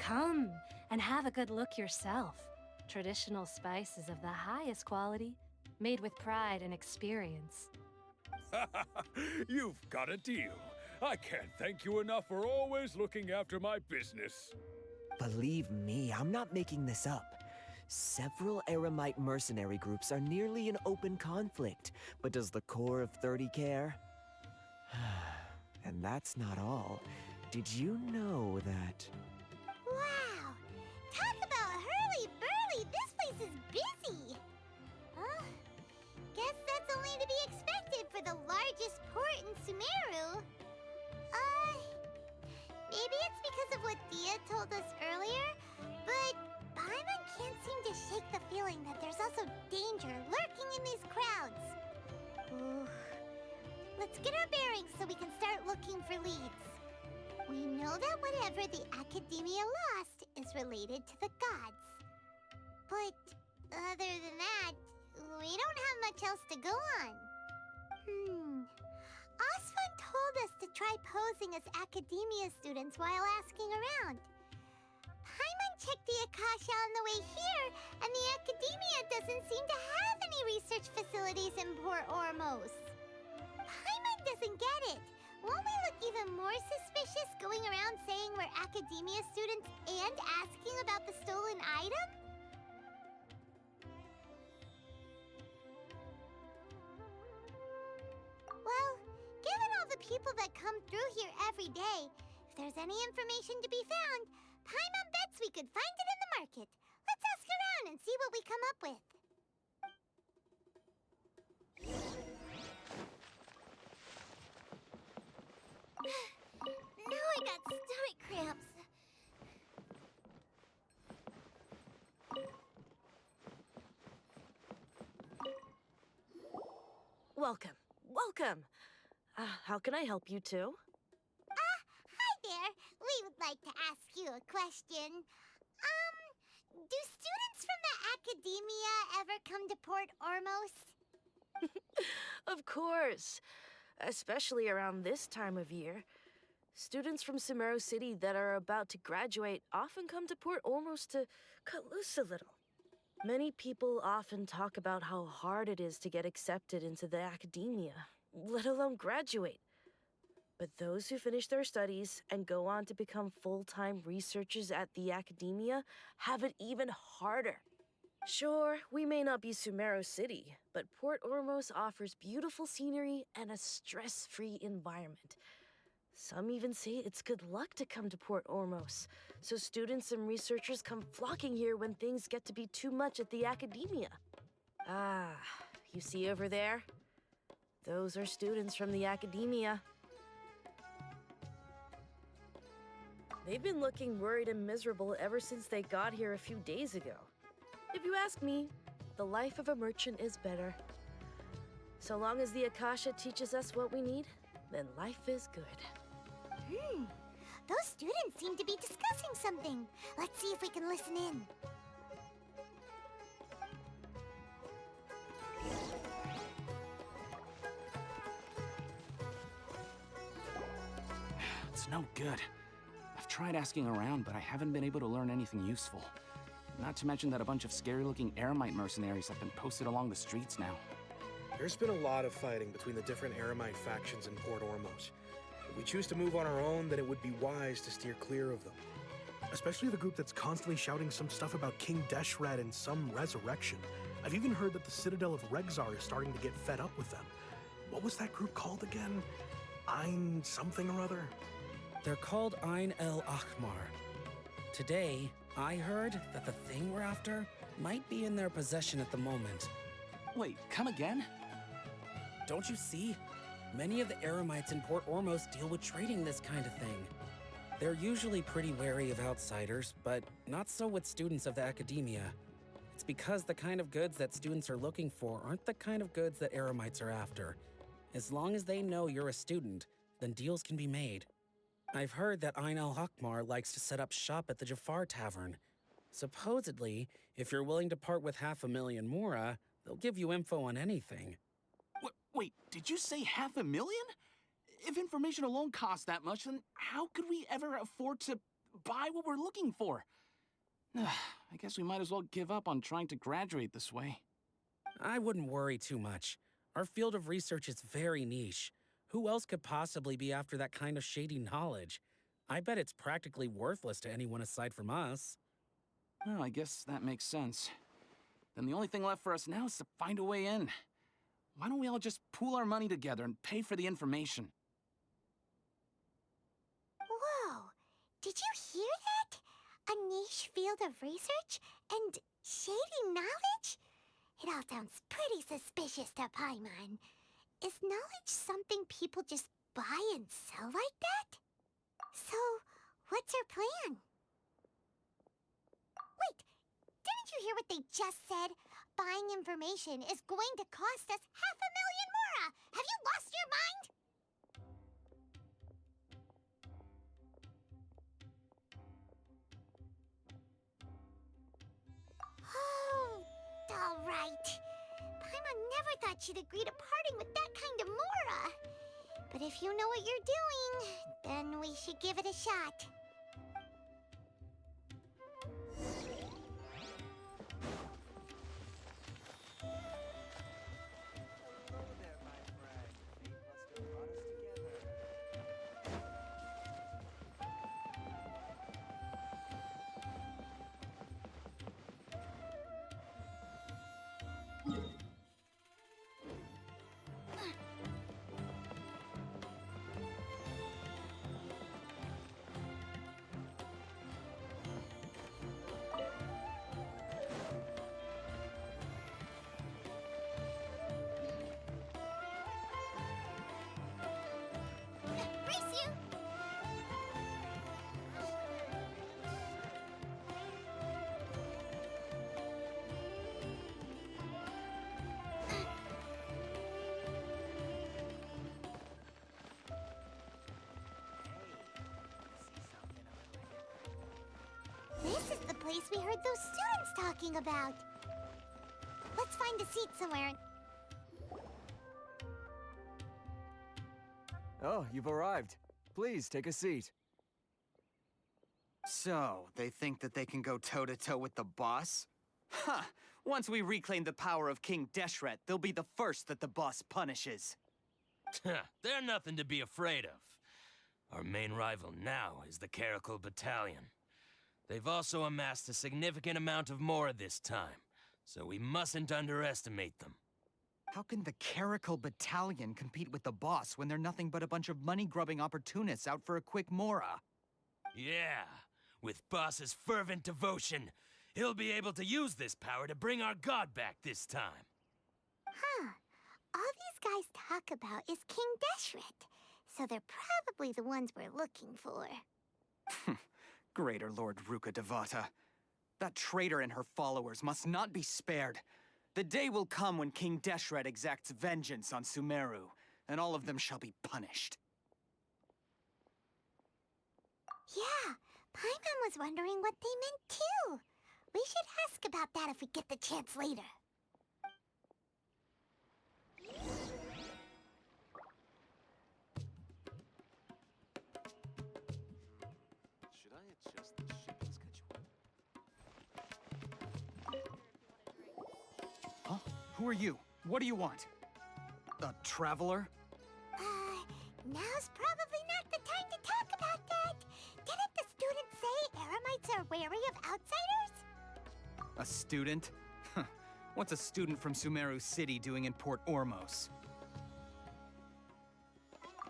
Come and have a good look yourself. Traditional spices of the highest quality, made with pride and experience. You've got a deal. I can't thank you enough for always looking after my business. Believe me, I'm not making this up. Several Eremite mercenary groups are nearly in open conflict, but does the core of 30 care? And that's not all. Did you know that... Wow! Talk about hurly-burly! This place is busy! Huh? Guess that's only to be expected for the largest port in Sumaru. Maybe it's because of what Dia told us earlier, but Paimon can't seem to shake the feeling that there's also danger lurking in these crowds. Ooh. Let's get our bearings so we can start looking for leads. We know that whatever the Academia lost is related to the gods. But other than that, we don't have much else to go on. Osfun told us to try posing as Academia students while asking around. Paimon checked the Akasha on the way here, and the Academia doesn't seem to have any research facilities in Port Ormos. Paimon doesn't get it. Won't we look even more suspicious going around saying we're Academia students and asking about the stolen item? Well, given all the people that come through here every day, if there's any information to be found, Paimon bets we could find it in the market. Let's ask around and see what we come up with. Now I got stomach cramps. Welcome, welcome. How can I help you too? Hi there. We would like to ask you a question. Do students from the Academia ever come to Port Ormos? Of course. Especially around this time of year. Students from Sumaru City that are about to graduate often come to Port Ormos to cut loose a little. Many people often talk about how hard it is to get accepted into the Academia, let alone graduate. But those who finish their studies and go on to become full-time researchers at the Academia have it even harder. Sure, we may not be Sumaru City, but Port Ormos offers beautiful scenery and a stress-free environment. Some even say it's good luck to come to Port Ormos, so students and researchers come flocking here when things get to be too much at the Academia. Ah, you see over there? Those are students from the Academia. They've been looking worried and miserable ever since they got here a few days ago. If you ask me, the life of a merchant is better. So long as the Akasha teaches us what we need, then life is good. Those students seem to be discussing something. Let's see if we can listen in. It's no good. I've tried asking around, but I haven't been able to learn anything useful. Not to mention that a bunch of scary-looking Eremite mercenaries have been posted along the streets now. There's been a lot of fighting between the different Eremite factions in Port Ormos. If we choose to move on our own, then it would be wise to steer clear of them. Especially the group that's constantly shouting some stuff about King Deshret and some resurrection. I've even heard that the Citadel of Regzar is starting to get fed up with them. What was that group called again? Ein something or other? They're called Ein El Akhmar. Today, I heard that the thing we're after might be in their possession at the moment. Wait, come again? Don't you see? Many of the Eremites in Port Ormos deal with trading this kind of thing. They're usually pretty wary of outsiders, but not so with students of the Academia. It's because the kind of goods that students are looking for aren't the kind of goods that Eremites are after. As long as they know you're a student, then deals can be made. I've heard that Ein al-Hakmar likes to set up shop at the Jafar Tavern. Supposedly, if you're willing to part with 500,000 Mora, they'll give you info on anything. Wait, did you say 500,000? If information alone costs that much, then how could we ever afford to buy what we're looking for. I guess we might as well give up on trying to graduate this way. I wouldn't worry too much. Our field of research is very niche. Who else could possibly be after that kind of shady knowledge? I bet it's practically worthless to anyone aside from us. Well, I guess that makes sense. Then the only thing left for us now is to find a way in. Why don't we all just pool our money together and pay for the information? Whoa! Did you hear that? A niche field of research and shady knowledge? It all sounds pretty suspicious to Paimon. Is knowledge something people just buy and sell like that? So, what's our plan? Wait, didn't you hear what they just said? Buying information is going to cost us 500,000 mora! Have you lost your mind? Oh, all right. Paimon never thought she'd agree to parting with that kind of mora. But if you know what you're doing, then we should give it a shot. This is the place we heard those students talking about. Let's find a seat somewhere. Oh, you've arrived. Please, take a seat. So, they think that they can go toe-to-toe with the boss? Ha! Once we reclaim the power of King Deshret, they'll be the first that the boss punishes. They're nothing to be afraid of. Our main rival now is the Caracal Battalion. They've also amassed a significant amount of mora this time, so we mustn't underestimate them. How can the Caracal Battalion compete with the boss when they're nothing but a bunch of money-grubbing opportunists out for a quick mora? Yeah, with boss's fervent devotion, he'll be able to use this power to bring our god back this time. Huh. All these guys talk about is King Deshret, so they're probably the ones we're looking for. Greater Lord Ruka Devata. That traitor and her followers must not be spared. The day will come when King Deshret exacts vengeance on Sumaru, and all of them shall be punished. Yeah, Paimon was wondering what they meant too. We should ask about that if we get the chance later. Should I adjust the shipping schedule? Huh? Who are you? What do you want? A traveler? Now's probably not the time to talk about that. Didn't the students say Eremites are wary of outsiders? A student? What's a student from Sumaru City doing in Port Ormos?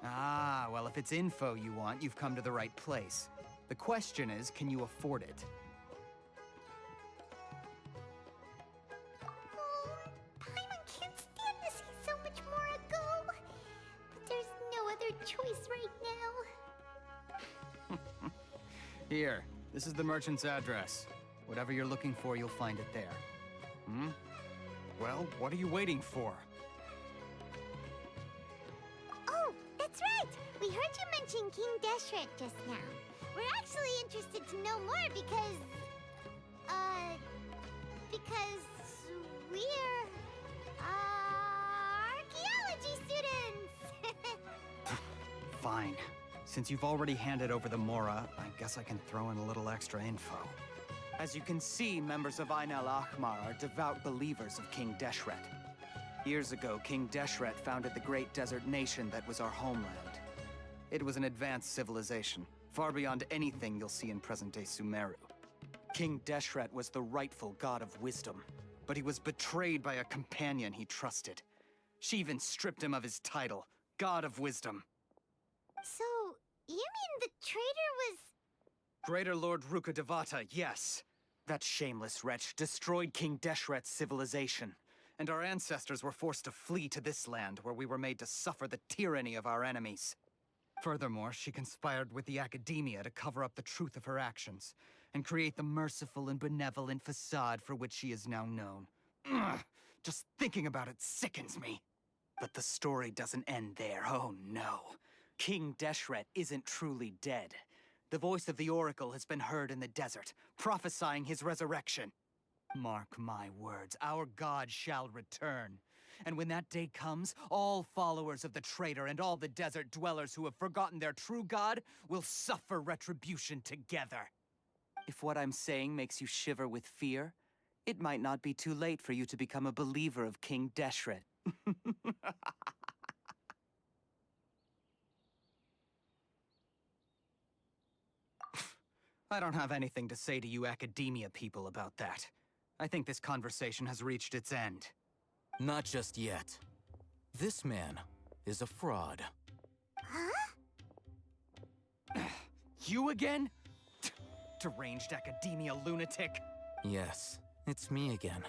Ah, well, if it's info you want, you've come to the right place. The question is, can you afford it? Paimon can't stand to see so much more go. But there's no other choice right now. Here, this is the merchant's address. Whatever you're looking for, you'll find it there. Hmm? Well, what are you waiting for? Oh, that's right! We heard you mention King Deshret just now. We're actually interested to know more because we're, archaeology students! Fine. Since you've already handed over the Mora, I guess I can throw in a little extra info. As you can see, members of Ain al-Ahmar are devout believers of King Deshret. Years ago, King Deshret founded the great desert nation that was our homeland. It was an advanced civilization, far beyond anything you'll see in present-day Sumeru. King Deshret was the rightful god of wisdom, but he was betrayed by a companion he trusted. She even stripped him of his title, God of Wisdom. So, you mean the traitor was... Greater Lord Rukkhadevata, yes. That shameless wretch destroyed King Deshret's civilization, and our ancestors were forced to flee to this land where we were made to suffer the tyranny of our enemies. Furthermore, she conspired with the Academia to cover up the truth of her actions, and create the merciful and benevolent facade for which she is now known. Ugh, just thinking about it sickens me. But the story doesn't end there, oh no. King Deshret isn't truly dead. The voice of the Oracle has been heard in the desert, prophesying his resurrection. Mark my words, our god shall return. And when that day comes, all followers of the traitor and all the desert dwellers who have forgotten their true god will suffer retribution together. If what I'm saying makes you shiver with fear, it might not be too late for you to become a believer of King Deshret. I don't have anything to say to you Academia people about that. I think this conversation has reached its end. Not just yet. This man is a fraud. Huh? You again? Deranged Academia lunatic. Yes, it's me again.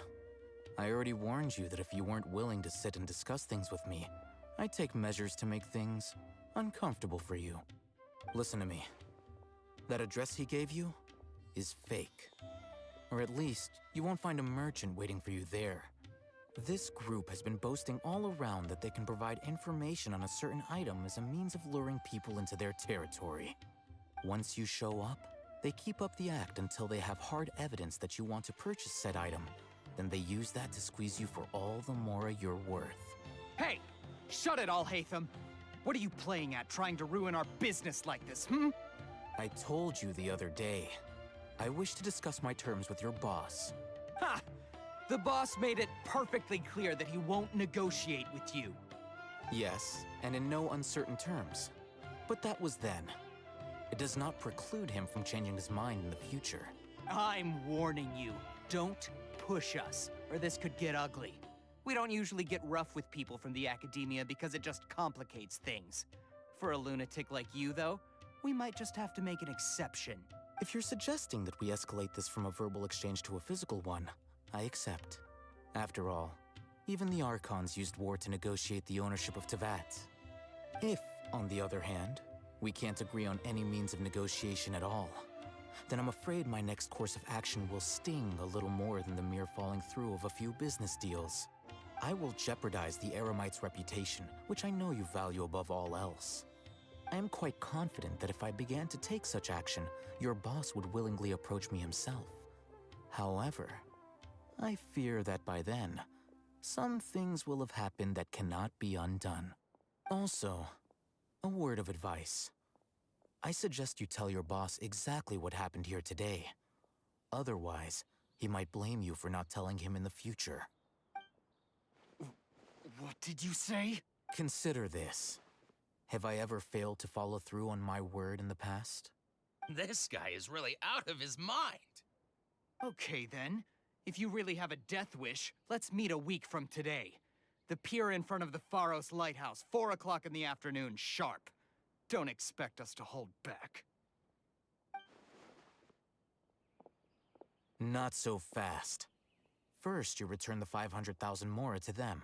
I already warned you that if you weren't willing to sit and discuss things with me, I'd take measures to make things uncomfortable for you. Listen to me. That address he gave you is fake. Or at least, you won't find a merchant waiting for you there. This group has been boasting all around that they can provide information on a certain item as a means of luring people into their territory. Once you show up, they keep up the act until they have hard evidence that you want to purchase said item. Then they use that to squeeze you for all the Mora you're worth. Hey! Shut it, Alhaitham! What are you playing at, trying to ruin our business like this, hmm? I told you the other day. I wish to discuss my terms with your boss. Ha! The boss made it perfectly clear that he won't negotiate with you. Yes, and in no uncertain terms. But that was then. It does not preclude him from changing his mind in the future. I'm warning you, don't push us, or this could get ugly. We don't usually get rough with people from the Academia because it just complicates things. For a lunatic like you, though, we might just have to make an exception. If you're suggesting that we escalate this from a verbal exchange to a physical one, I accept. After all, even the Archons used war to negotiate the ownership of Teyvat. If, on the other hand, we can't agree on any means of negotiation at all, then I'm afraid my next course of action will sting a little more than the mere falling through of a few business deals. I will jeopardize the Eremite's reputation, which I know you value above all else. I am quite confident that if I began to take such action, your boss would willingly approach me himself. However, I fear that by then, some things will have happened that cannot be undone. Also, a word of advice. I suggest you tell your boss exactly what happened here today. Otherwise, he might blame you for not telling him in the future. What did you say? Consider this. Have I ever failed to follow through on my word in the past? This guy is really out of his mind. Okay then. If you really have a death wish, let's meet a week from today. The pier in front of the Pharos Lighthouse, 4 o'clock in the afternoon, sharp. Don't expect us to hold back. Not so fast. First, you return the 500,000 Mora to them.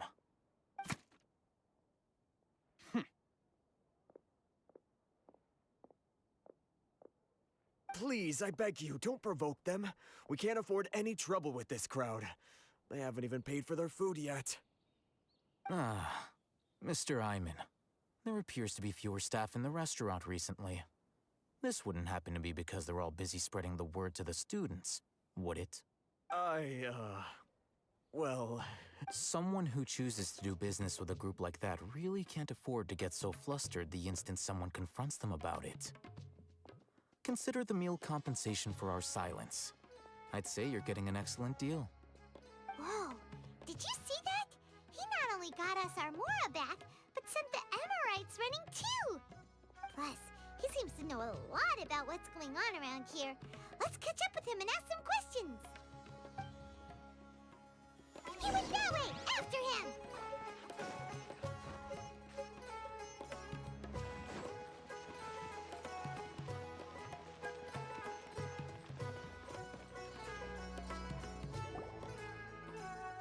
Please, I beg you, don't provoke them. We can't afford any trouble with this crowd. They haven't even paid for their food yet. Ah, Mr. Iman. There appears to be fewer staff in the restaurant recently. This wouldn't happen to be because they're all busy spreading the word to the students, would it? Well, Someone who chooses to do business with a group like that really can't afford to get so flustered the instant someone confronts them about it. Consider the meal compensation for our silence. I'd say you're getting an excellent deal. Whoa, did you see that? He not only got us our Mora back, but sent the Amorites running too. Plus, he seems to know a lot about what's going on around here. Let's catch up with him and ask some questions. He went that way! After him!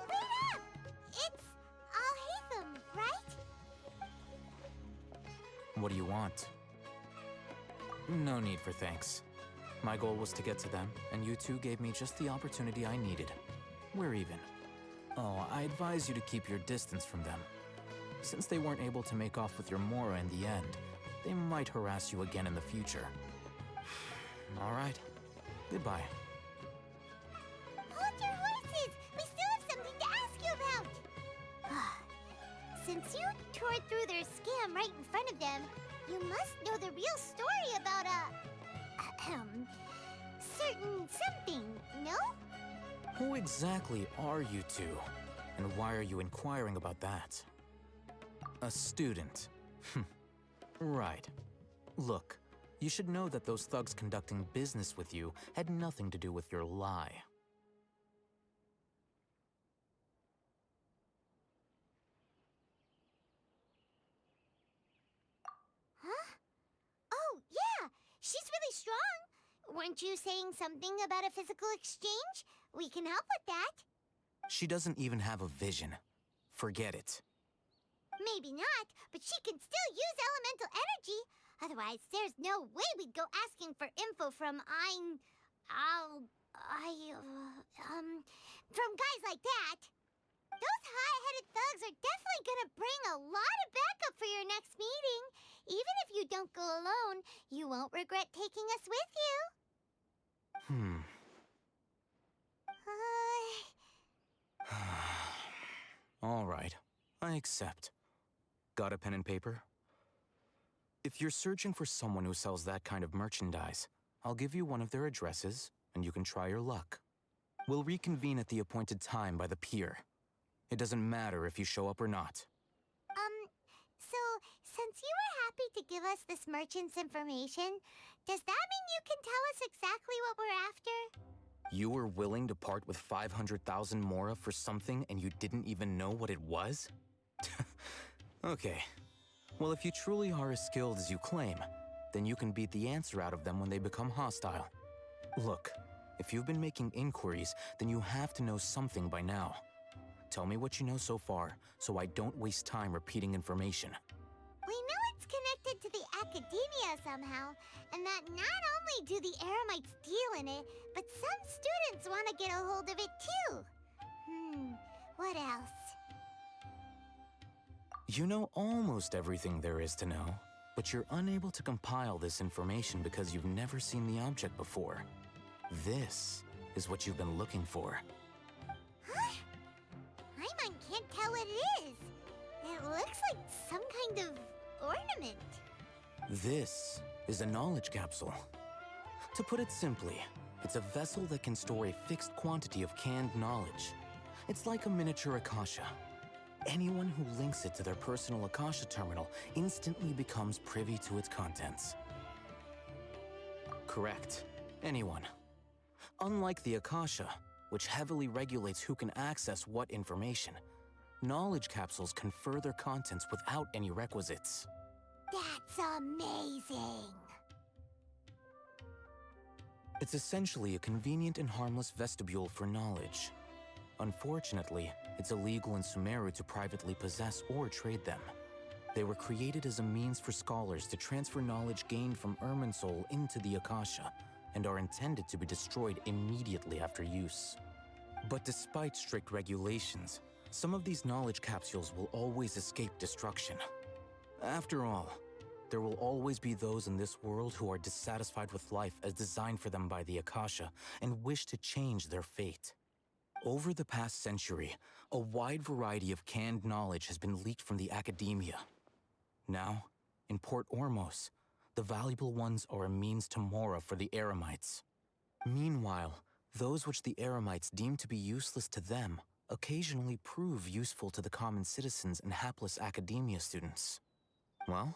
Wait up! It's Alchemists, right? What do you want? No need for thanks. My goal was to get to them, and you two gave me just the opportunity I needed. We're even. Oh, I advise you to keep your distance from them. Since they weren't able to make off with your Mora in the end, they might harass you again in the future. All right. Goodbye. Hold your horses! We still have something to ask you about! Since you tore through their scam right in front of them, you must know the real story about certain something, no? Who exactly are you two? And why are you inquiring about that? A student. Right. Look, you should know that those thugs conducting business with you had nothing to do with your lie. Huh? Oh, yeah! She's really strong! Weren't you saying something about a physical exchange? We can help with that. She doesn't even have a vision. Forget it. Maybe not, but she can still use elemental energy. Otherwise, there's no way we'd go asking for info from from guys like that. Those high-headed thugs are definitely gonna bring a lot of backup for your next meeting. Even if you don't go alone, you won't regret taking us with you. All right, I accept. Got a pen and paper? If you're searching for someone who sells that kind of merchandise, I'll give you one of their addresses, and you can try your luck. We'll reconvene at the appointed time by the pier. It doesn't matter if you show up or not. So, since you were happy to give us this merchant's information, does that mean you can tell us exactly what we're after? You were willing to part with 500,000 Mora for something and you didn't even know what it was? Okay. Well, if you truly are as skilled as you claim, then you can beat the answer out of them when they become hostile. Look, if you've been making inquiries, then you have to know something by now. Tell me what you know so far, so I don't waste time repeating information. We know it's connected to the Academia somehow, and that not only do the Eremites deal in it, but some students want to get a hold of it too. What else? You know almost everything there is to know, but you're unable to compile this information because you've never seen the object before. This is what you've been looking for. Huh? Paimon can't tell what it is. It looks like some kind of ornament. This is a knowledge capsule. To put it simply, it's a vessel that can store a fixed quantity of canned knowledge. It's like a miniature Akasha. Anyone who links it to their personal Akasha terminal instantly becomes privy to its contents. Correct. Anyone. Unlike the Akasha, which heavily regulates who can access what information, knowledge capsules confer their contents without any requisites. That's amazing. It's essentially a convenient and harmless vestibule for knowledge. Unfortunately, it's illegal in Sumaru to privately possess or trade them. They were created as a means for scholars to transfer knowledge gained from Irminsul into the Akasha, and are intended to be destroyed immediately after use. But despite strict regulations, some of these knowledge capsules will always escape destruction. After all, there will always be those in this world who are dissatisfied with life as designed for them by the Akasha and wish to change their fate. Over the past century, a wide variety of canned knowledge has been leaked from the academia. Now, in Port Ormos, the valuable ones are a means to mora for the Eremites. Meanwhile, those which the Eremites deem to be useless to them occasionally prove useful to the common citizens and hapless academia students. Well,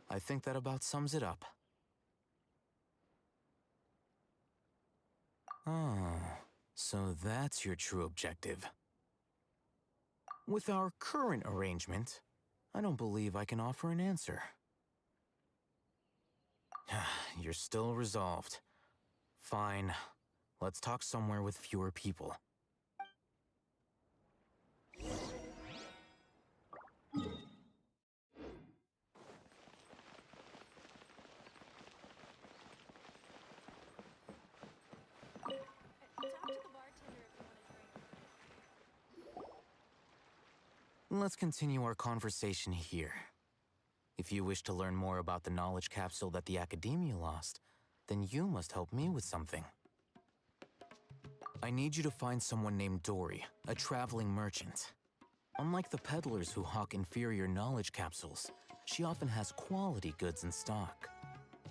I think that about sums it up. Oh, so that's your true objective. With our current arrangement, I don't believe I can offer an answer. You're still resolved. Fine. Let's talk somewhere with fewer people. Let's continue our conversation here. If you wish to learn more about the knowledge capsule that the Academia lost, then you must help me with something. I need you to find someone named Dory, a traveling merchant. Unlike the peddlers who hawk inferior knowledge capsules, she often has quality goods in stock.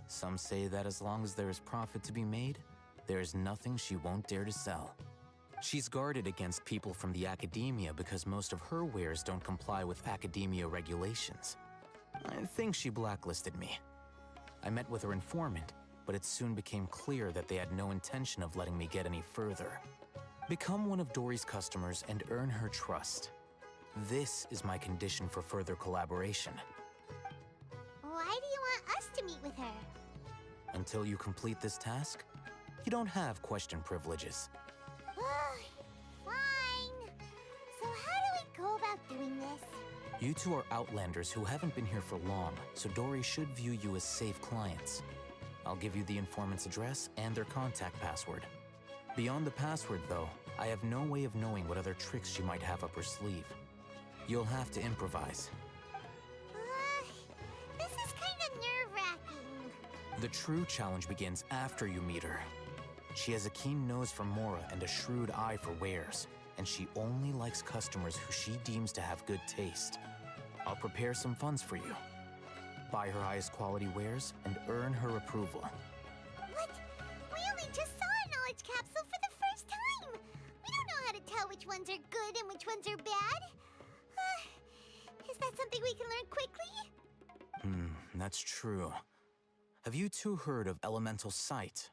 Some say that as long as there is profit to be made, there is nothing she won't dare to sell. She's guarded against people from the Academia because most of her wares don't comply with Academia regulations. I think she blacklisted me. I met with her informant, but it soon became clear that they had no intention of letting me get any further. Become one of Dory's customers and earn her trust. This is my condition for further collaboration. Why do you want us to meet with her? Until you complete this task, you don't have question privileges. Fine. So how do we go about doing this? You two are outlanders who haven't been here for long, so Dory should view you as safe clients. I'll give you the informant's address and their contact password. Beyond the password, though, I have no way of knowing what other tricks she might have up her sleeve. You'll have to improvise. This is kind of nerve-wracking. The true challenge begins after you meet her. She has a keen nose for mora and a shrewd eye for wares, and she only likes customers who she deems to have good taste. I'll prepare some funds for you. Buy her highest quality wares and earn her approval. What? We only just saw a knowledge capsule for the first time! We don't know how to tell which ones are good and which ones are bad. Is that something we can learn quickly? That's true. Have you two heard of elemental sight?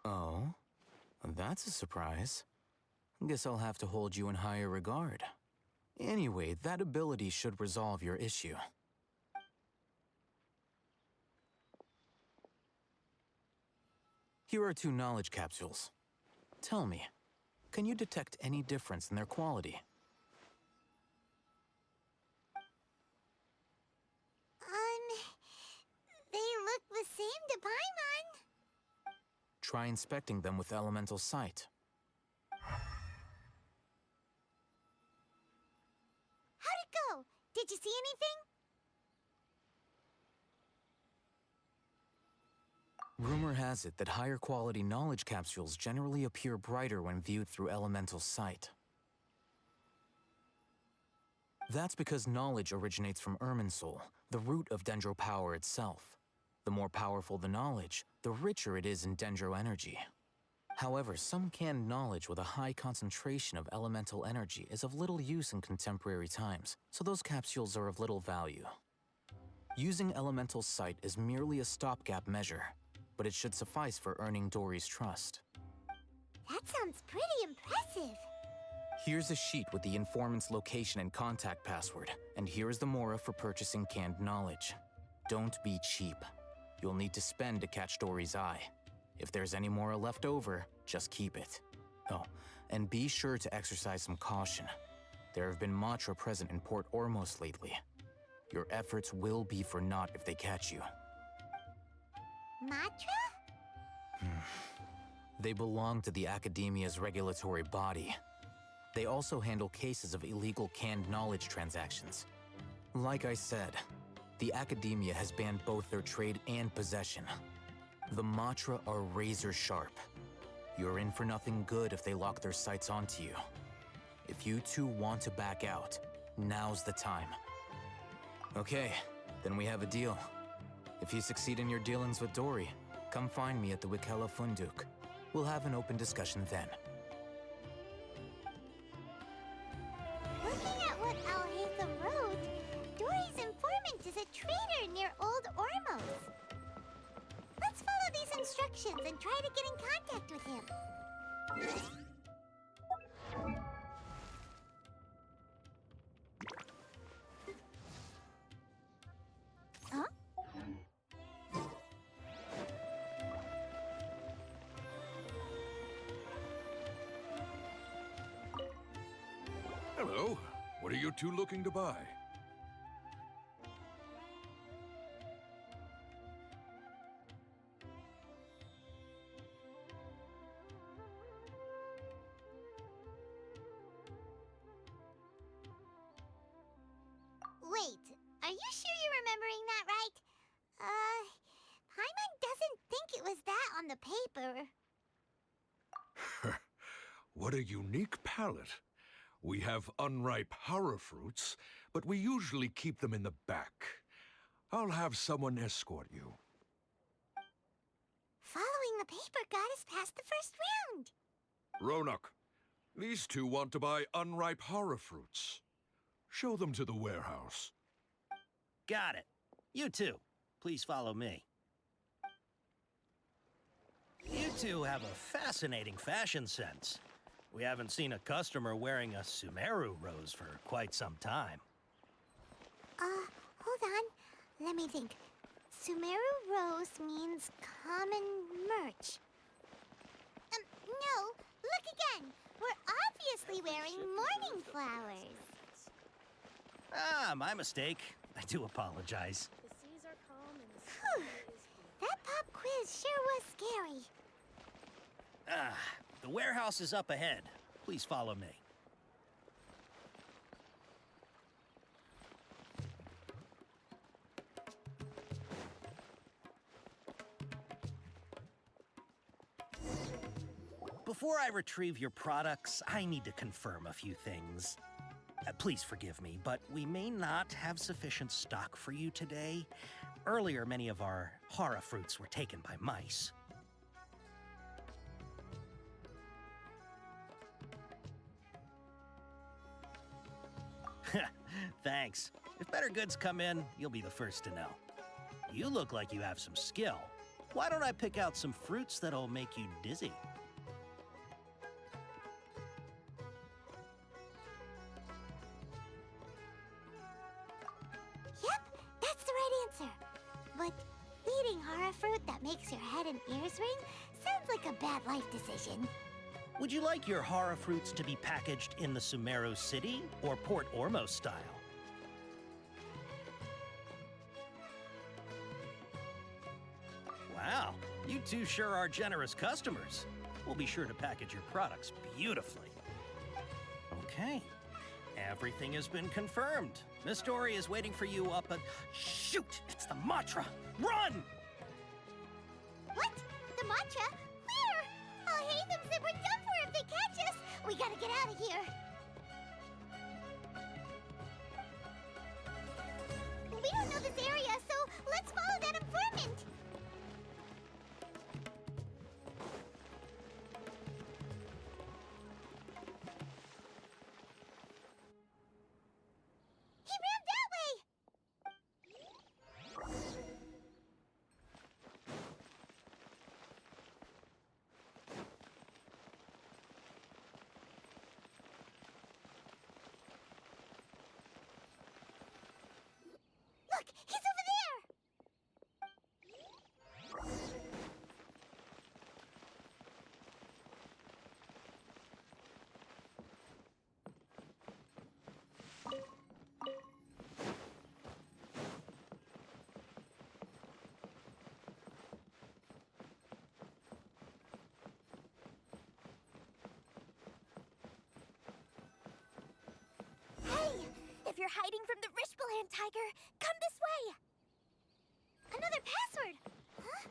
Oh, that's a surprise. Guess I'll have to hold you in higher regard. Anyway, that ability should resolve your issue. Here are 2 knowledge capsules. Tell me, can you detect any difference in their quality? They look the same to Paimon. Try inspecting them with elemental sight. How'd it go? Did you see anything? Rumor has it that higher quality knowledge capsules generally appear brighter when viewed through elemental sight. That's because knowledge originates from Irminsul, the root of Dendro power itself. The more powerful the knowledge, the richer it is in Dendro energy. However, some canned knowledge with a high concentration of elemental energy is of little use in contemporary times, so those capsules are of little value. Using elemental sight is merely a stopgap measure, but it should suffice for earning Dory's trust. That sounds pretty impressive. Here's a sheet with the informant's location and contact password, and here is the mora for purchasing canned knowledge. Don't be cheap. You'll need to spend to catch Dory's eye. If there's any mora left over, just keep it. Oh, and be sure to exercise some caution. There have been Matra present in Port Ormos lately. Your efforts will be for naught if they catch you. Matra? They belong to the Academia's regulatory body. They also handle cases of illegal canned knowledge transactions. Like I said, the Academia has banned both their trade and possession. The Matra are razor sharp. You're in for nothing good if they lock their sights onto you. If you two want to back out, now's the time. Okay, then we have a deal. If you succeed in your dealings with Dory, come find me at the Wikella Funduk. We'll have an open discussion then. Looking at what Alhaitham wrote, Dory's informant is a traitor near Old Ormos. Let's follow these instructions and try to get in contact with him. Huh? Hello. What are you two looking to buy? Wait, are you sure you're remembering that right? Paimon doesn't think it was that on the paper. What a unique palate. We have unripe hara fruits, but we usually keep them in the back. I'll have someone escort you. Following the paper got us past the first round. Ronak, these two want to buy unripe hara fruits. Show them to the warehouse. Got it. You two, please follow me. You two have a fascinating fashion sense. We haven't seen a customer wearing a Sumaru rose for quite some time. Hold on. Let me think. Sumaru rose means common merch. No, look again. We're obviously wearing morning flowers. Ah, my mistake. I do apologize. The seas are calm and the Whew. sky is blue. That pop quiz sure was scary. Ah, the warehouse is up ahead. Please follow me. Before I retrieve your products, I need to confirm a few things. Please forgive me, but we may not have sufficient stock for you today. Earlier, many of our hara fruits were taken by mice. Thanks. If better goods come in, you'll be the first to know. You look like you have some skill. Why don't I pick out some fruits that'll make you dizzy? Yep, that's the right answer. But eating hara fruit that makes your head and ears ring sounds like a bad life decision. Would you like your hara fruits to be packaged in the Sumaru City or Port Ormos style? Wow, you two sure are generous customers. We'll be sure to package your products beautifully. Okay, everything has been confirmed. Miss Dory is waiting for you up at... Shoot, it's the Matra! Run! What? The mantra? Where? Alhaitham said we're done for if they catch us. We gotta get out of here. We don't know this area, so let's follow that informant. He ran that way! Look, he's over there! Hey! If you're hiding from the Rishbaland tiger, come this way! Another password! Huh?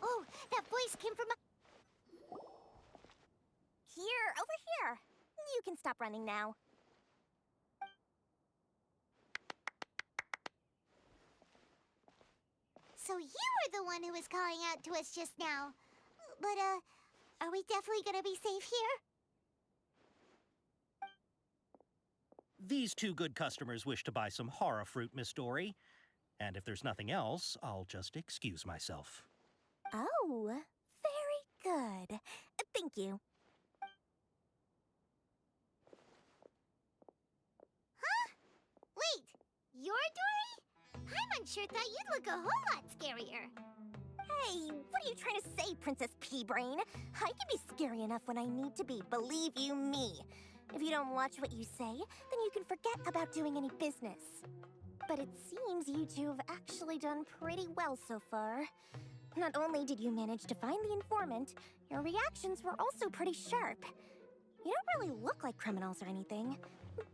Oh, that voice came from... can stop running now. So you were the one who was calling out to us just now. But, are we definitely gonna be safe here? These two good customers wish to buy some horror fruit, Miss Dory. And if there's nothing else, I'll just excuse myself. Oh, very good. Thank you. Huh? Wait, you're Dory? Paimon sure thought you'd look a whole lot scarier. Hey, what are you trying to say, Princess Pea-Brain? I can be scary enough when I need to be, believe you me. If you don't watch what you say, then you can forget about doing any business. But it seems you two have actually done pretty well so far. Not only did you manage to find the informant, your reactions were also pretty sharp. You don't really look like criminals or anything,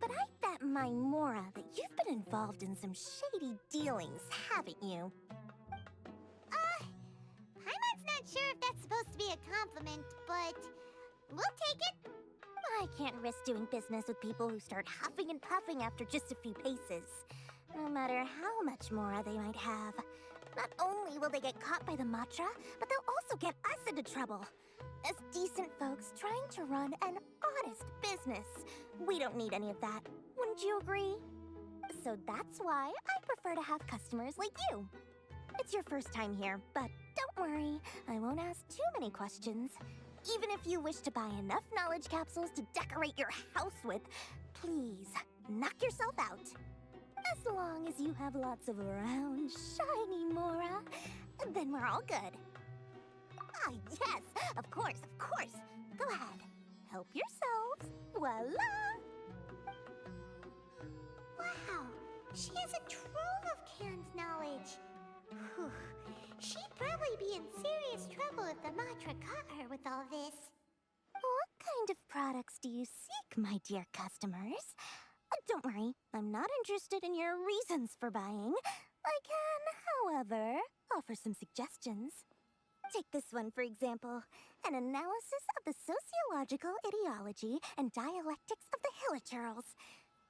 but I bet my Mora that you've been involved in some shady dealings, haven't you? Paimon's not sure if that's supposed to be a compliment, but we'll take it. I can't risk doing business with people who start huffing and puffing after just a few paces, no matter how much Mora they might have. Not only will they get caught by the Matra, but they'll also get us into trouble. As decent folks trying to run an honest business, we don't need any of that. Wouldn't you agree? So that's why I prefer to have customers like you. It's your first time here, but don't worry, I won't ask too many questions. Even if you wish to buy enough knowledge capsules to decorate your house with, please, knock yourself out. As long as you have lots of round, shiny Mora, then we're all good. Ah, yes, of course, of course. Go ahead, help yourselves. Voila! Wow, she has a trove of canned knowledge. Whew. She'd probably be in serious trouble if the Matra caught her with all this. What kind of products do you seek, my dear customers? Don't worry, I'm not interested in your reasons for buying. I can, however, offer some suggestions. Take this one, for example. An analysis of the sociological ideology and dialectics of the Hilichurls.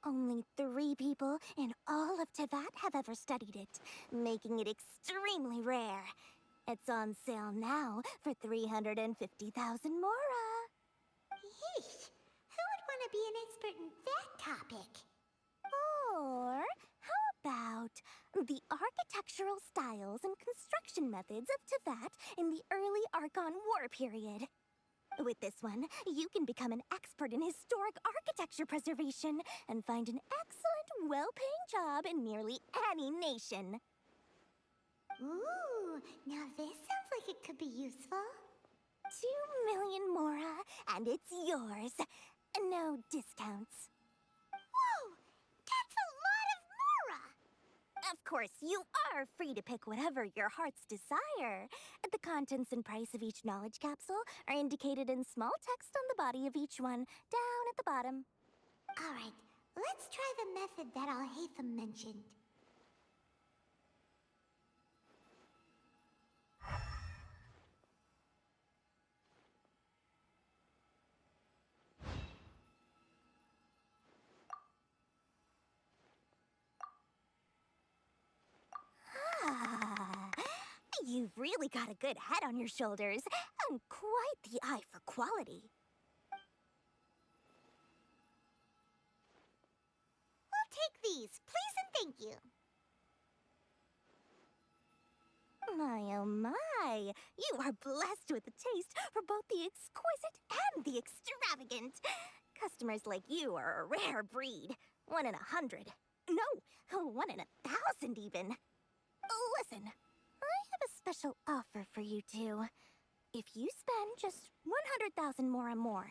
Only 3 people in all of Teyvat have ever studied it, making it extremely rare. It's on sale now for 350,000 Mora. Yeesh! Who would want to be an expert in that topic? Or how about the architectural styles and construction methods of Teyvat in the early Archon War period? With this one, you can become an expert in historic architecture preservation and find an excellent, well-paying job in nearly any nation. Ooh, now this sounds like it could be useful. 2 million Mora, and it's yours. No discounts. Whoa! That's a lot of Mora! Of course, you are free to pick whatever your heart's desire. The contents and price of each knowledge capsule are indicated in small text on the body of each one, down at the bottom. All right, let's try the method that Alcheidd mentioned. You've really got a good head on your shoulders, and quite the eye for quality. We'll take these, please and thank you. My, oh my, you are blessed with a taste for both the exquisite and the extravagant. Customers like you are a rare breed. 1 in 100. No, 1 in 1,000 even. Listen. I have a special offer for you two. If you spend just 100,000 more,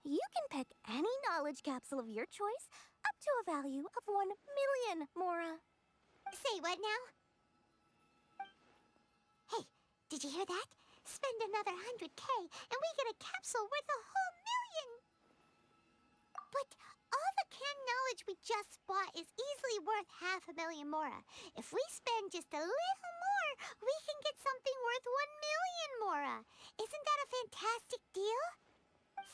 you can pick any knowledge capsule of your choice up to a value of 1 million Mora. Say what now? Hey, did you hear that? Spend another 100K and we get a capsule worth a whole million! But all the canned knowledge we just bought is easily worth 500,000 Mora. If we spend just a little more, we can get something worth 1 million Mora. Isn't that a fantastic deal?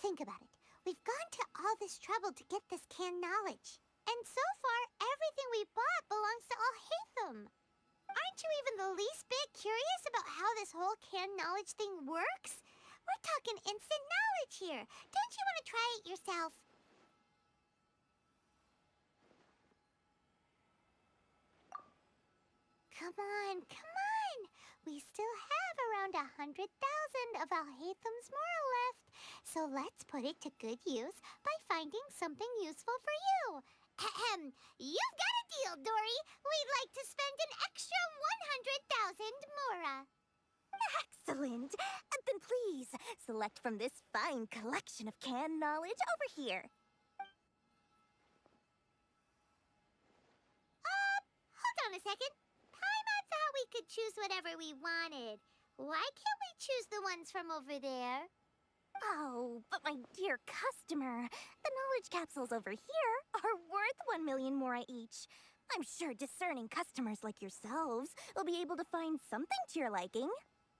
Think about it. We've gone to all this trouble to get this canned knowledge. And so far, everything we bought belongs to Alchemist. Aren't you even the least bit curious about how this whole canned knowledge thing works? We're talking instant knowledge here. Don't you want to try it yourself? Come on, come on! We still have around 100,000 of Alchemist's moral left. So let's put it to good use by finding something useful for you. Ahem. You've got a deal, Dory. We'd like to spend an extra 100,000 mora. Excellent. Then please, select from this fine collection of canned knowledge over here. Hold on a second. Paimon thought we could choose whatever we wanted. Why can't we choose the ones from over there? Oh, but my dear customer, the knowledge capsules over here are worth 1 million mora each. I'm sure discerning customers like yourselves will be able to find something to your liking.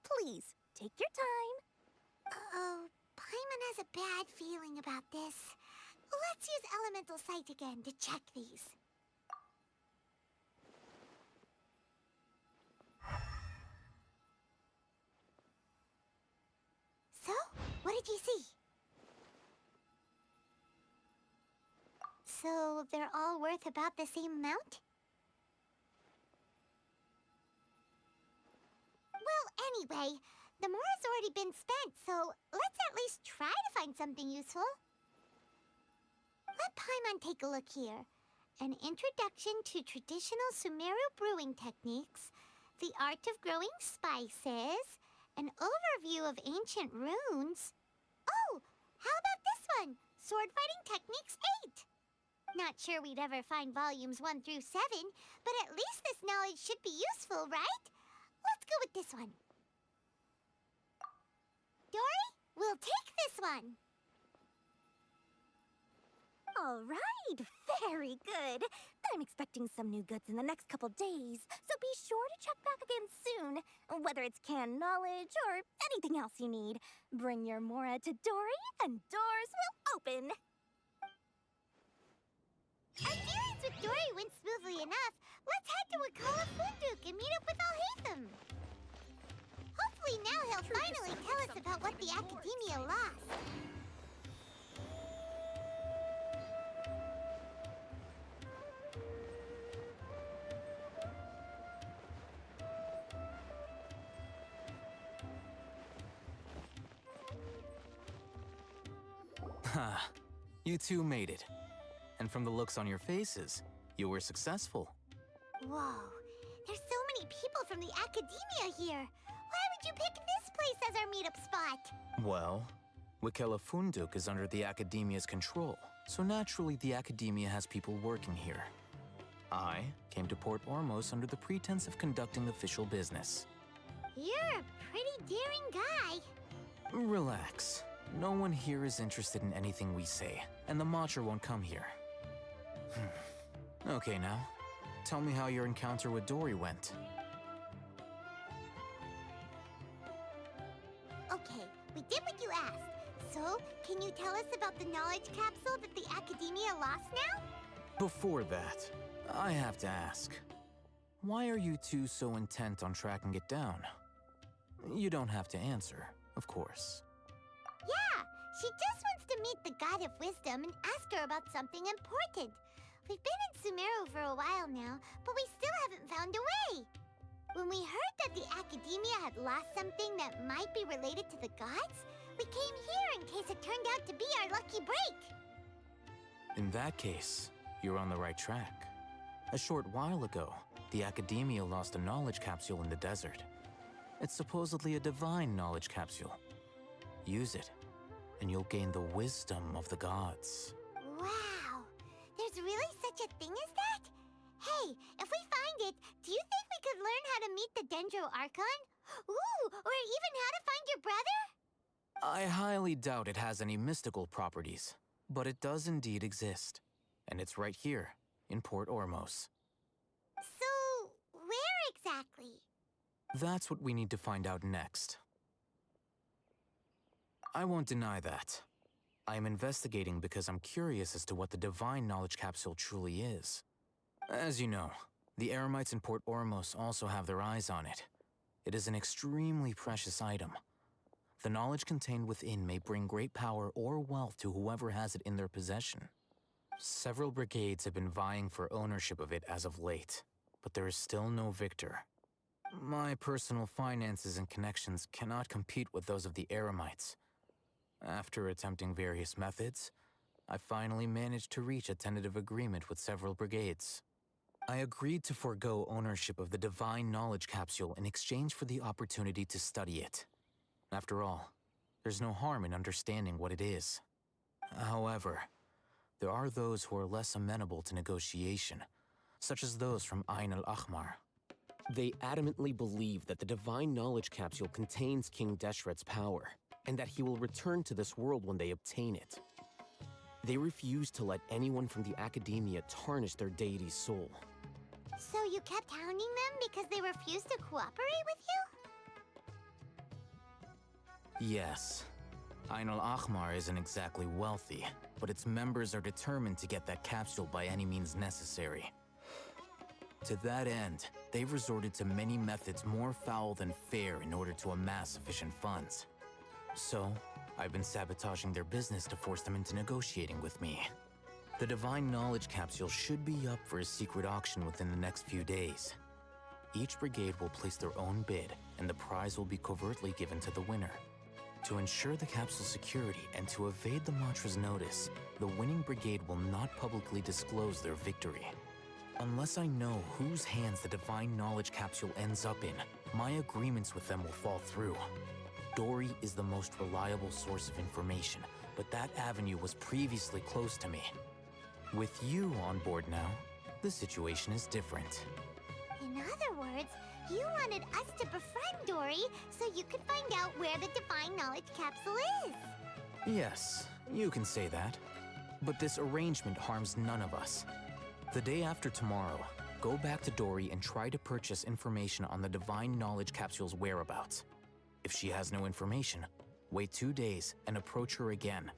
Please, take your time. Uh-oh, Paimon has a bad feeling about this. Let's use Elemental Sight again to check these. So, what did you see? So, they're all worth about the same amount? Well, anyway, the mora's already been spent, so let's at least try to find something useful. Let Paimon take a look here. An introduction to traditional Sumaru brewing techniques, the art of growing spices, an overview of ancient runes. Oh, how about this one? Sword Fighting Techniques 8. Not sure we'd ever find volumes 1 through 7, but at least this knowledge should be useful, right? Let's go with this one. Dory, we'll take this one. All right, very good. I'm expecting some new goods in the next couple days, so be sure to check back again soon. Whether it's canned knowledge or anything else you need, bring your mora to Dory and doors will open. Our dealings with Dory went smoothly enough. Let's head to Achaidh and meet up with Alchemist. Hopefully now he'll finally tell us about what the Academia lost. Ha, you two made it. And from the looks on your faces, you were successful. Whoa, there's so many people from the Academia here. Why would you pick this place as our meetup spot? Well, Avec is under the Academia's control, so naturally the Academia has people working here. I came to Port Ormos under the pretense of conducting official business. You're a pretty daring guy. Relax. No one here is interested in anything we say, and the Matcha won't come here. Okay now, tell me how your encounter with Dory went. Okay, we did what you asked. So, can you tell us about the knowledge capsule that the Academia lost now? Before that, I have to ask, why are you two so intent on tracking it down? You don't have to answer, of course. Yeah, she just wants to meet the God of Wisdom and ask her about something important. We've been in Sumaru for a while now, but we still haven't found a way. When we heard that the Academia had lost something that might be related to the gods, we came here in case it turned out to be our lucky break. In that case, you're on the right track. A short while ago, the Academia lost a knowledge capsule in the desert. It's supposedly a divine knowledge capsule. Use it, and you'll gain the wisdom of the gods. Wow, there's really such a thing as that? Hey, if we find it, do you think we could learn how to meet the Dendro Archon? Ooh, or even how to find your brother? I highly doubt it has any mystical properties, but it does indeed exist. And it's right here, in Port Ormos. So, where exactly? That's what we need to find out next. I won't deny that. I am investigating because I'm curious as to what the Divine Knowledge Capsule truly is. As you know, the Eremites in Port Ormos also have their eyes on it. It is an extremely precious item. The knowledge contained within may bring great power or wealth to whoever has it in their possession. Several brigades have been vying for ownership of it as of late, but there is still no victor. My personal finances and connections cannot compete with those of the Eremites. After attempting various methods, I finally managed to reach a tentative agreement with several brigades. I agreed to forego ownership of the Divine Knowledge Capsule in exchange for the opportunity to study it. After all, there's no harm in understanding what it is. However, there are those who are less amenable to negotiation, such as those from Ain al-Ahmar. They adamantly believe that the Divine Knowledge Capsule contains King Deshret's power, and that he will return to this world when they obtain it. They refuse to let anyone from the Academia tarnish their deity's soul. So you kept hounding them because they refused to cooperate with you? Yes. Ain al-Ahmar isn't exactly wealthy, but its members are determined to get that capsule by any means necessary. To that end, they've resorted to many methods more foul than fair in order to amass sufficient funds. So, I've been sabotaging their business to force them into negotiating with me. The Divine Knowledge Capsule should be up for a secret auction within the next few days. Each brigade will place their own bid, and the prize will be covertly given to the winner. To ensure the capsule's security and to evade the mantra's notice, the winning brigade will not publicly disclose their victory. Unless I know whose hands the Divine Knowledge Capsule ends up in, my agreements with them will fall through. Dory is the most reliable source of information, but that avenue was previously closed to me. With you on board now, the situation is different. In other words, you wanted us to befriend Dory so you could find out where the Divine Knowledge Capsule is. Yes, you can say that. But this arrangement harms none of us. The day after tomorrow, go back to Dory and try to purchase information on the Divine Knowledge Capsule's whereabouts. If she has no information, wait 2 days and approach her again.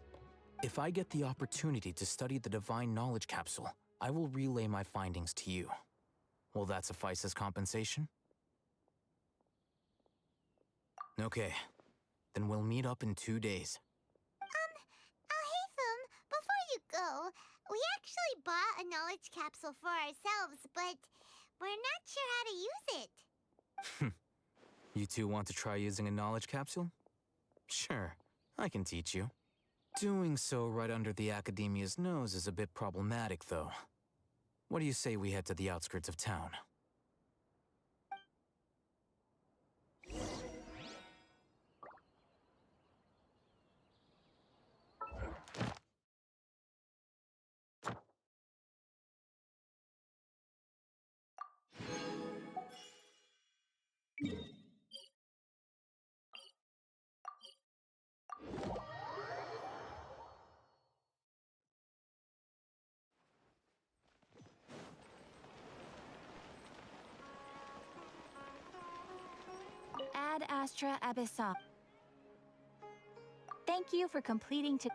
If I get the opportunity to study the Divine Knowledge Capsule, I will relay my findings to you. Will that suffice as compensation? Okay, then we'll meet up in 2 days. Alhaitham, before you go, we actually bought a knowledge capsule for ourselves, but we're not sure how to use it. You two want to try using a knowledge capsule? Sure, I can teach you. Doing so right under the Academia's nose is a bit problematic, though. What do you say we head to the outskirts of town? Ad Astra Abyssal. Thank you for completing to...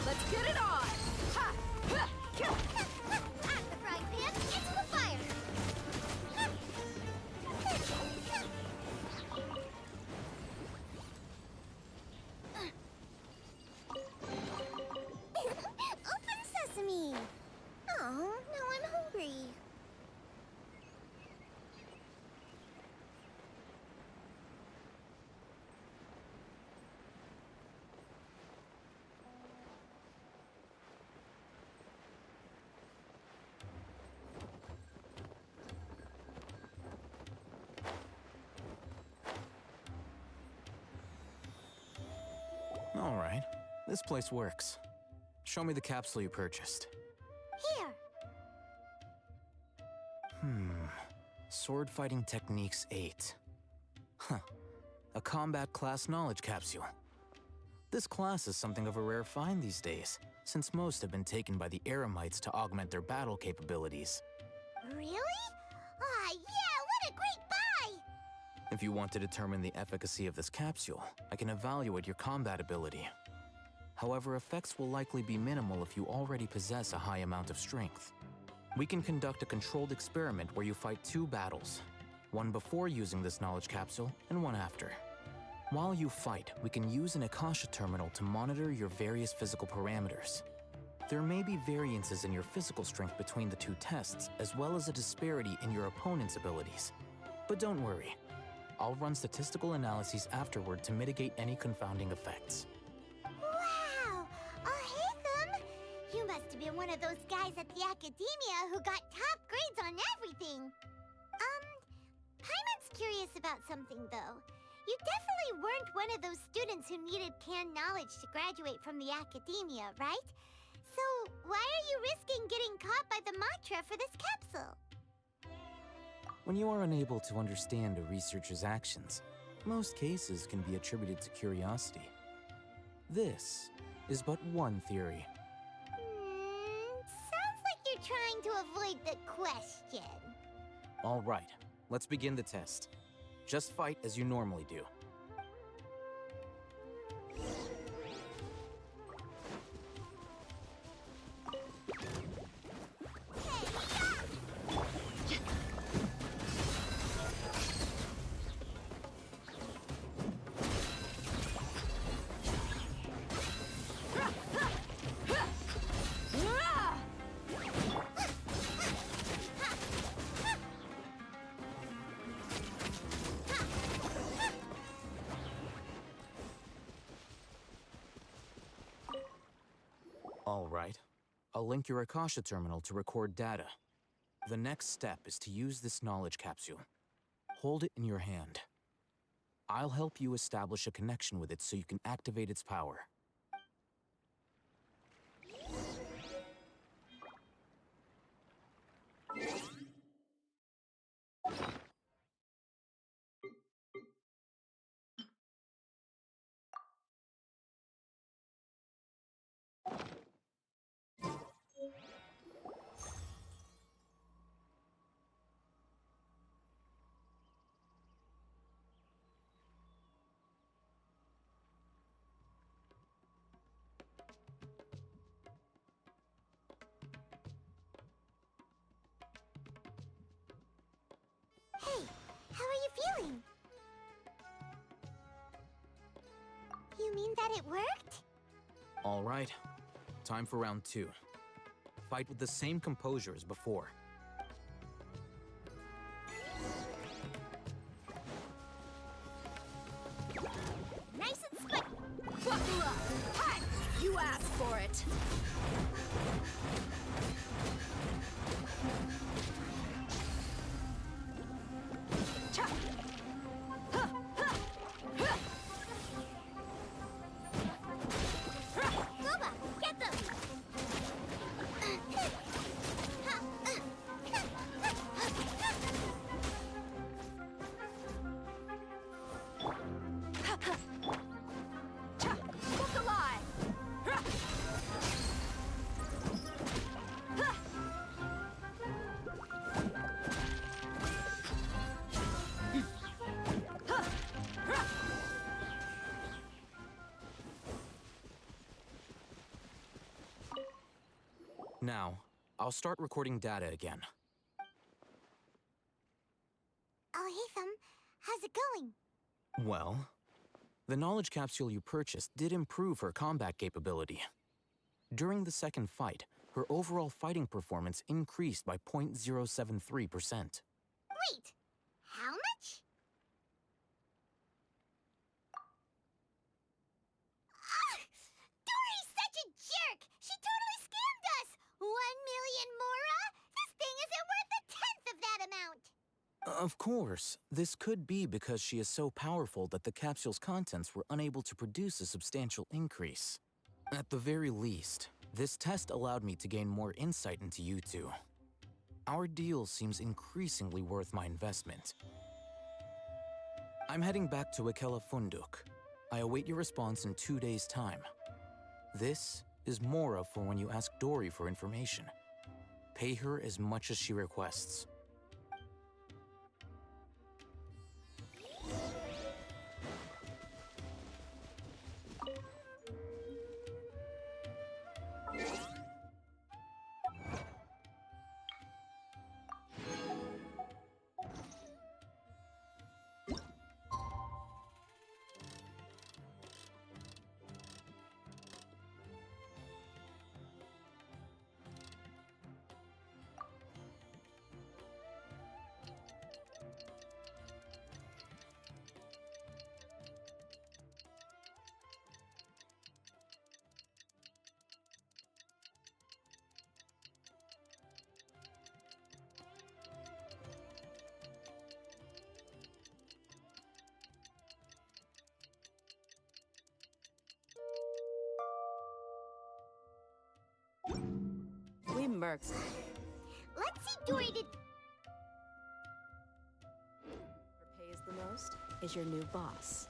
Let's get it on! Ha! Ha! Kill! At the frying pan, into the fire! Open sesame! Oh, now I'm hungry. All right, this place works. Show me the capsule you purchased. Here. Sword Fighting Techniques 8. Huh. A combat class knowledge capsule. This class is something of a rare find these days, since most have been taken by the Eremites to augment their battle capabilities. Really? Ah, yeah, what a great buy! If you want to determine the efficacy of this capsule, I can evaluate your combat ability. However, effects will likely be minimal if you already possess a high amount of strength. We can conduct a controlled experiment where you fight 2 battles, one before using this knowledge capsule and one after. While you fight, we can use an Akasha terminal to monitor your various physical parameters. There may be variances in your physical strength between the 2 tests, as well as a disparity in your opponent's abilities. But don't worry, I'll run statistical analyses afterward to mitigate any confounding effects. Wow! Achaidh! You must have been one of those guys at the Academia who got top grades on everything. Paimon's curious about something, though. You definitely weren't one of those students who needed canned knowledge to graduate from the Academia, right? So, why are you risking getting caught by the mantra for this capsule? When you are unable to understand a researcher's actions, most cases can be attributed to curiosity. This is but one theory. Sounds like you're trying to avoid the question. All right, let's begin the test. Just fight as you normally do. All right. I'll link your Akasha terminal to record data. The next step is to use this knowledge capsule. Hold it in your hand. I'll help you establish a connection with it so you can activate its power. Hey, how are you feeling? You mean that it worked? All right. Time for round 2. Fight with the same composure as before. Nice and spiky. Buckle up! Hi! You asked for it! Cha! Ha! Ha! Ha! Goba, get them! Now, I'll start recording data again. Alhaitham, how's it going? Well, the knowledge capsule you purchased did improve her combat capability. During the second fight, her overall fighting performance increased by 0.073%. Wait, how much? Dory's such a jerk! She totally scammed us! 1 million mora? This thing isn't worth a tenth of that amount! Of course, this could be because she is so powerful that the capsule's contents were unable to produce a substantial increase. At the very least, this test allowed me to gain more insight into you two. Our deal seems increasingly worth my investment. I'm heading back to Akela Funduk. I await your response in 2 days' time. This is Mora for when you ask Dory for information. Pay her as much as she requests. We mercs. Let's see Dory did. Whoever pays the most is your new boss.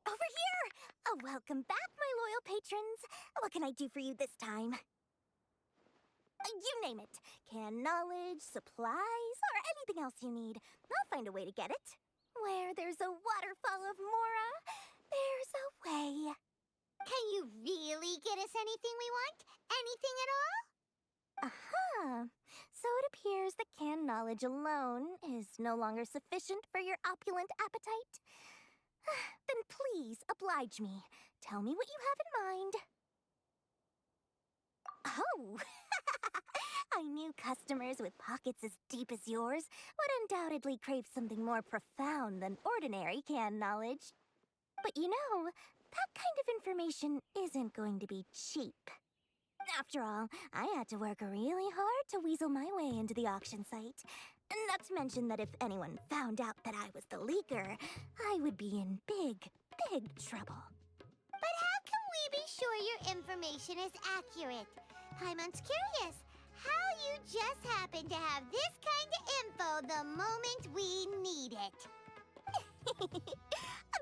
Over here! Oh, welcome back, my loyal patrons. What can I do for you this time? You name it. Can knowledge, supplies, or anything else you need. I'll find a way to get it. Where there's a waterfall of Mora, there's a way. Can you really get us anything we want? Anything at all? Aha! So it appears that canned knowledge alone is no longer sufficient for your opulent appetite. Then please oblige me. Tell me what you have in mind. Oh! I knew customers with pockets as deep as yours would undoubtedly crave something more profound than ordinary canned knowledge. But you know, that kind of information isn't going to be cheap. After all, I had to work really hard to weasel my way into the auction site. Not to mention that if anyone found out that I was the leaker, I would be in big, big trouble. But how can we be sure your information is accurate? Paimon's curious how you just happen to have this kind of info the moment we need it.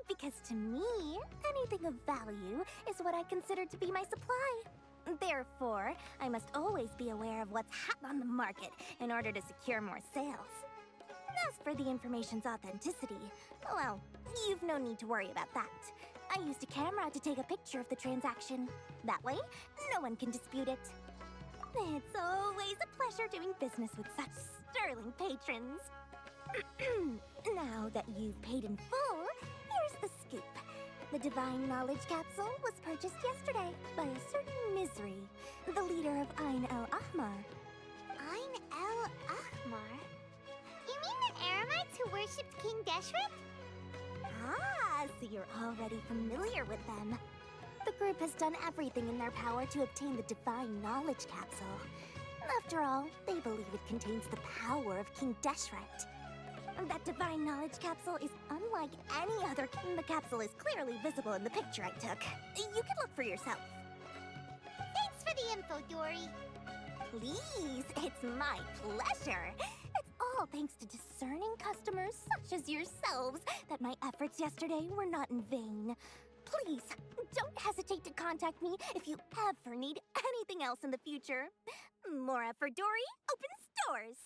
Because to me, anything of value is what I consider to be my supply. Therefore, I must always be aware of what's hot on the market in order to secure more sales. As for the information's authenticity, well, you've no need to worry about that. I used a camera to take a picture of the transaction. That way, no one can dispute it. It's always a pleasure doing business with such sterling patrons. Now that you've paid in full, here's the scoop. The Divine Knowledge Capsule was purchased yesterday by a certain Misery, the leader of Ain el-Ahmar. Ain el-Ahmar? You mean the Aramites who worshipped King Deshret? Ah, so you're already familiar with them. The group has done everything in their power to obtain the Divine Knowledge Capsule. After all, they believe it contains the power of King Deshret. That Divine Knowledge Capsule is unlike any other. The capsule is clearly visible in the picture I took. You can look for yourself. Thanks for the info, Dory. Please, it's my pleasure. It's all thanks to discerning customers such as yourselves that my efforts yesterday were not in vain. Please, don't hesitate to contact me if you ever need anything else in the future. More effort, Dory. Opens doors.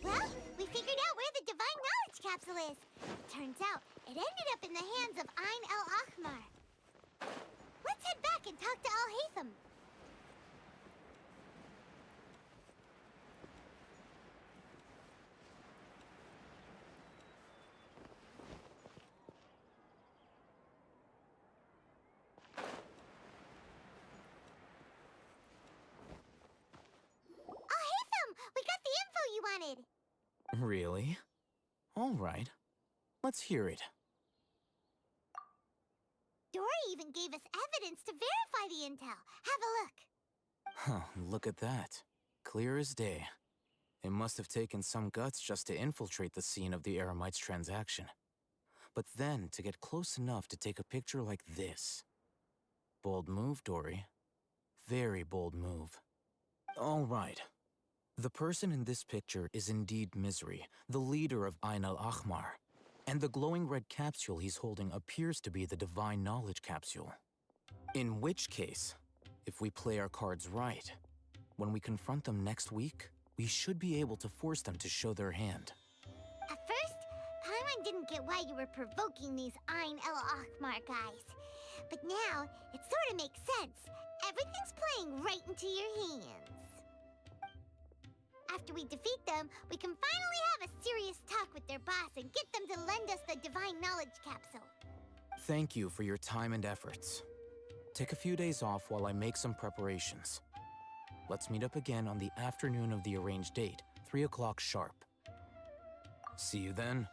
Well, we figured out where the Divine Knowledge Capsule is. Turns out, it ended up in the hands of Ain el-Ahmar. Let's head back and talk to Alhaitham. Alhaitham, we got the info you wanted. Really? All right. Let's hear it. Dory even gave us evidence to verify the intel. Have a look. Huh, look at that. Clear as day. It must have taken some guts just to infiltrate the scene of the Eremites' transaction. But then to get close enough to take a picture like this. Bold move, Dory. Very bold move. All right. The person in this picture is indeed Misery, the leader of Ain el-Ahmar. And the glowing red capsule he's holding appears to be the Divine Knowledge Capsule. In which case, if we play our cards right, when we confront them next week, we should be able to force them to show their hand. At first, Paimon didn't get why you were provoking these Ain el-Ahmar guys. But now, it sort of makes sense. Everything's playing right into your hands. After we defeat them, we can finally have a serious talk with their boss and get them to lend us the Divine Knowledge Capsule. Thank you for your time and efforts. Take a few days off while I make some preparations. Let's meet up again on the afternoon of the arranged date, 3 o'clock sharp. See you then.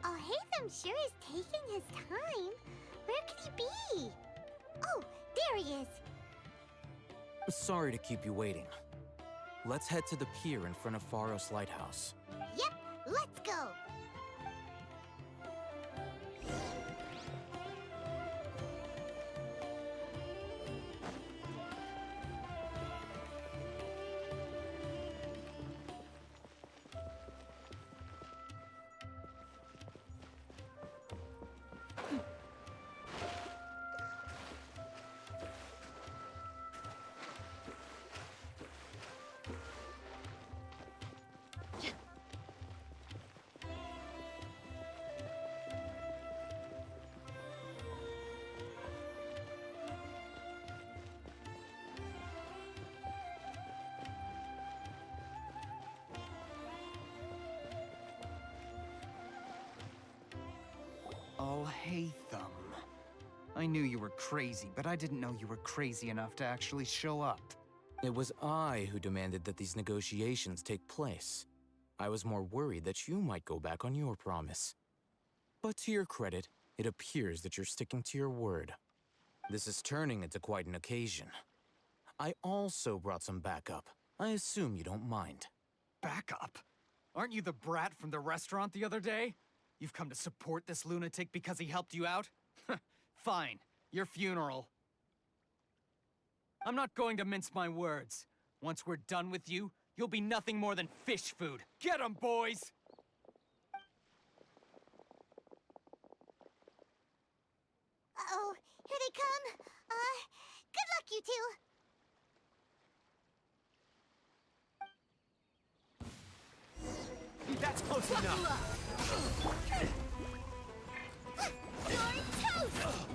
Alhaitham sure is taking his time. Where could he be? Oh, there he is. Sorry to keep you waiting. Let's head to the pier in front of Pharos Lighthouse. Yep, let's go. Alhaitham. I knew you were crazy, but I didn't know you were crazy enough to actually show up. It was I who demanded that these negotiations take place. I was more worried that you might go back on your promise. But to your credit, it appears that you're sticking to your word. This is turning into quite an occasion. I also brought some backup. I assume you don't mind. Backup? Aren't you the brat from the restaurant the other day? You've come to support this lunatic because he helped you out? Fine, your funeral. I'm not going to mince my words. Once we're done with you, you'll be nothing more than fish food. Get 'em, boys! Uh-oh, here they come. Good luck, you two. That's close enough! You're toast!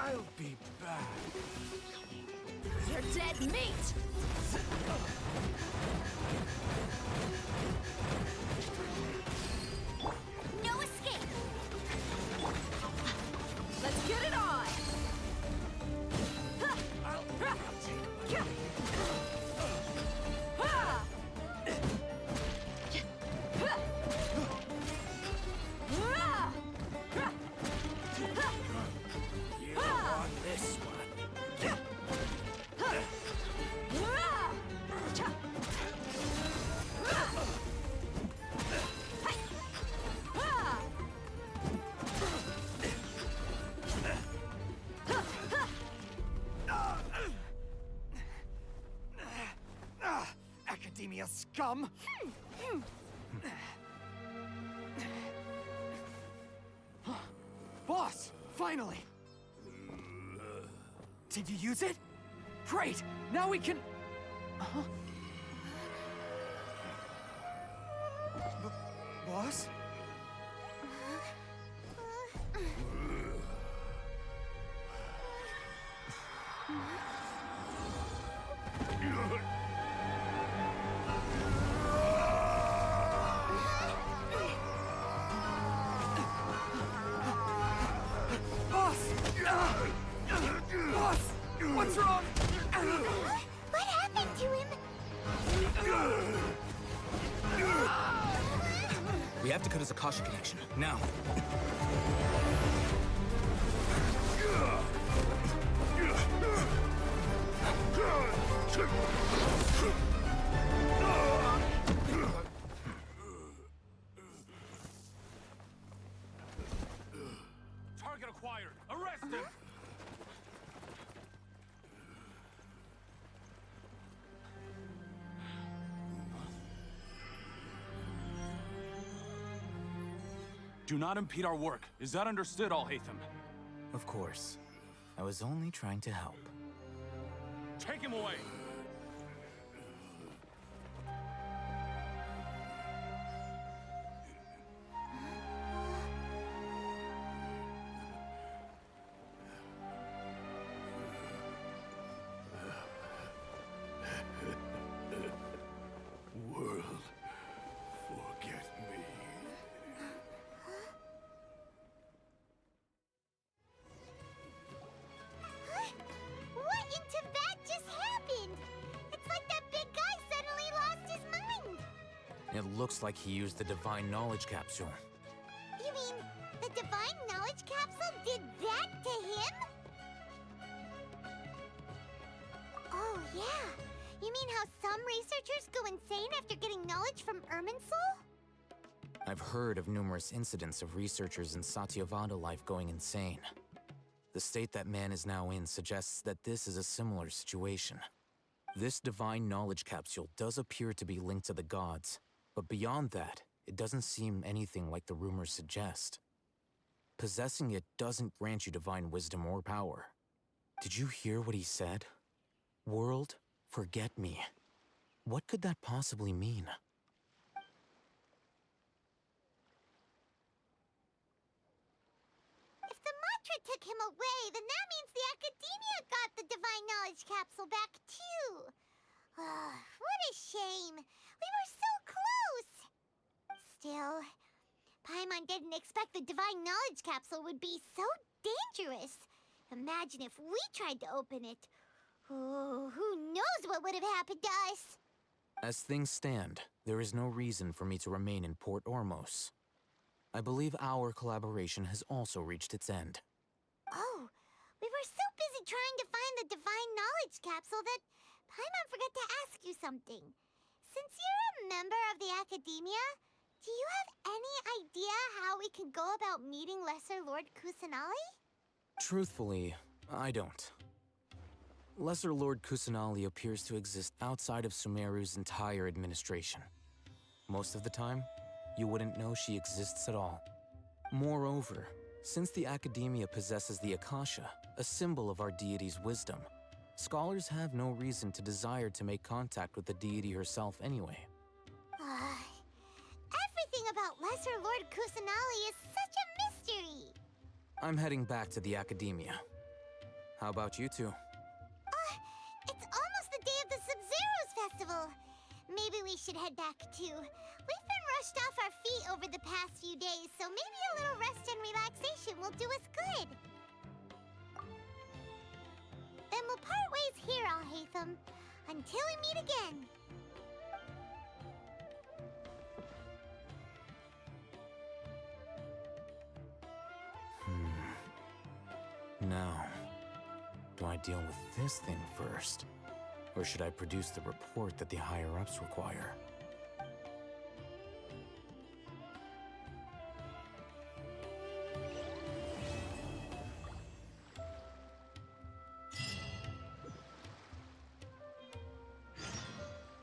I'll be back. You're dead meat! No escape! Let's get it on! You want this one? Academia scum! Boss! Finally! Did you use it? Great! Now we can... Huh? Boss? Boss! Boss! What's wrong? What happened to him? We have to cut his Akasha connection, now. Target acquired. Arrest him. Do not impede our work. Is that understood, Alcheidd? Of course. I was only trying to help. Take him away! World, forget me. What in Tibet just happened? It's like that big guy suddenly lost his mind. It looks like he used the Divine Knowledge Capsule. You mean the Divine Knowledge Capsule did that to him? Oh, yeah. You mean how some researchers go insane after getting knowledge from Irminsul? I've heard of numerous incidents of researchers in Satyavada life going insane. The state that man is now in suggests that this is a similar situation. This Divine Knowledge Capsule does appear to be linked to the gods, but beyond that, it doesn't seem anything like the rumors suggest. Possessing it doesn't grant you divine wisdom or power. Did you hear what he said? World, forget me. What could that possibly mean? If the mantra took him away, then that means the Academia got the Divine Knowledge Capsule back, too. What a shame. We were so close. Still, Paimon didn't expect the Divine Knowledge Capsule would be so dangerous. Imagine if we tried to open it. Oh, who knows what would have happened to us? As things stand, there is no reason for me to remain in Port Ormos. I believe our collaboration has also reached its end. Oh, we were so busy trying to find the Divine Knowledge Capsule that Paimon forgot to ask you something. Since you're a member of the Academia, do you have any idea how we can go about meeting Lesser Lord Kusanali? Truthfully, I don't. Lesser Lord Kusanali appears to exist outside of Sumaru's entire administration. Most of the time, you wouldn't know she exists at all. Moreover, since the Academia possesses the Akasha, a symbol of our deity's wisdom, scholars have no reason to desire to make contact with the deity herself anyway. Everything about Lesser Lord Kusanali is such a mystery. I'm heading back to the Academia. How about you two? It's almost the day of the Sub-Zero's festival. Maybe we should head back too. We've been rushed off our feet over the past few days, so maybe a little rest and relaxation will do us good. Then we'll part ways here, Alhaitham, until we meet again. Now, do I deal with this thing first? Or should I produce the report that the higher-ups require?